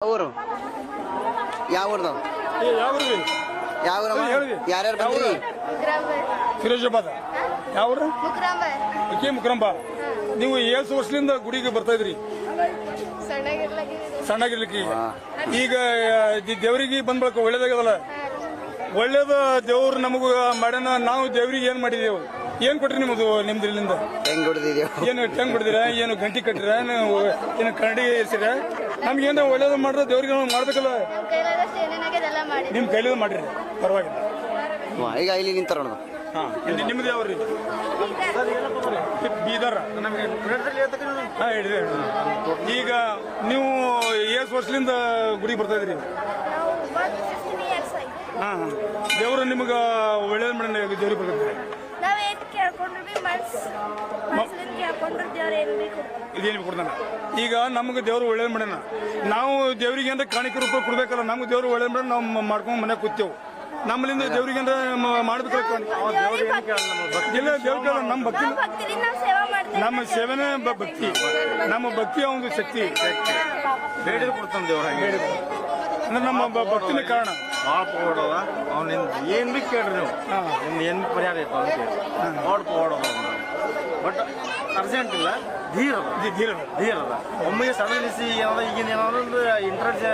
ಊರು ಯಾವ ಊರ್ದು ಯಾರ್ಯಾರು ಬಂದ್ರಿ? ಫಿರೋಜಾಬಾದ್ ಯಾವ ಮುಕ್ರಂಬ. ನೀವು ಏಸು ವರ್ಷದಿಂದ ಗುಡಿಗೆ ಬರ್ತಾ ಇದ್ರಿ ಸಣ್ಣಗಿರ್ಲಿಕ್ಕೆ. ಈಗ ದೇವ್ರಿಗೆ ಬಂದ್ಬೇಕು ಒಳ್ಳೇದಾಗದಲ್ಲ. ಒಳ್ಳೇದ ದೇವ್ರು ನಮಗ ಮಾಡ್ಯಾನ. ನಾವು ದೇವ್ರಿಗೆ ಏನ್ ಮಾಡಿದೇವು? ಏನ್ ಕೊಟ್ರಿ ನಿಮ್ದು ಇಲ್ಲಿಂದ? ಏನು ಟೆಂಗ್ ಹೊಡೆದಿರ? ಏನು ಗಂಟಿ ಕಟ್ಟಿರ? ಏನು ಕನ್ನಡಿ ಇರ್ಸಿರ? ನಮ್ಗೇನ ಒಳ್ಳೇದು ಮಾಡ್ರೆ ದೇವ್ರಿಗೆ ಮಾಡ್ಬೇಕಲ್ಲ. ನಿಮ್ ಕೈಲಿ ಮಾಡ್ರಿ, ಪರವಾಗಿಲ್ಲ. ಈಗ ಇಲ್ಲಿ ನಿಂತಾರ ನಿಮ್ದು ಯಾವ್ರಿ? ಬೀದರ್. ಈಗ ನೀವು ಎಷ್ಟು ವರ್ಷದಿಂದ ಗುಡಿಗೆ ಬರ್ತಾ ಇದ್ರಿ? ದೇವ್ರು ನಿಮ್ಗ ಒಳ್ಳೇದ್ ಮಾಡಿ ದೇವ್ರಿಗೆ ಬರ್ತಾರೆ. ಇದೇನು ಕೊಡ್ತಾನ? ಈಗ ನಮ್ಗೆ ದೇವ್ರು ಒಳ್ಳೇದ್ ಮಾಡ್ಯಾನ. ನಾವು ದೇವ್ರಿಗೆ ಅಂದ್ರೆ ಕಾಣಿಕೆ ರೂಪ ಕೊಡ್ಬೇಕಲ್ಲ. ನಮ್ಗೆ ದೇವ್ರು ಒಳ್ಳೇದ್ ಮಾಡಿ ನಾವು ಮಾಡ್ಕೊಂಡ್ ಮನೆ ಕೂತೇವು. ನಮ್ಮಲ್ಲಿಂದ ದೇವ್ರಿಗೆ ಅಂದ್ರೆ ಮಾಡ್ಬೇಕಲ್ಲ. ಇಲ್ಲ ದೇವ್ರ ನಮ್ಮ ಭಕ್ತಿ, ನಮ್ಮ ಸೇವೆನೇ ಭಕ್ತಿ. ನಮ್ಮ ಭಕ್ತಿ ಒಂದು ಶಕ್ತಿ. ಬೇಡಿದ್ರೆ ಕೊಡ್ತಾನೆ ದೇವ್ರ. ಅಂದ್ರೆ ನಮ್ಮ ಭಕ್ತಿನ ಕಾರಣ. ಮಾಡ್ಕೊಡೋದ ಅವ್ನಿಂದ ಏನ್ ಬಿ ಕೇಳ್ರಿ ನೀವು, ನಿಮ್ದು ಏನ್ ಪರಿಹಾರ ಐತೆ ಅಂತ ಮಾಡ್ಕೊಡೋದ. ಬಟ್ ಅರ್ಜೆಂಟ್ ಇಲ್ಲ, ಧೀರ ಧೀರ ಧೀರ. ಒಮ್ಮೆಗೆ ಸಡಲಿಸಿ ಏನಾದ್ರು ಈಗಿನ ಏನಾದ್ರು ಇಂಟ್ರೆಸ್ಟ್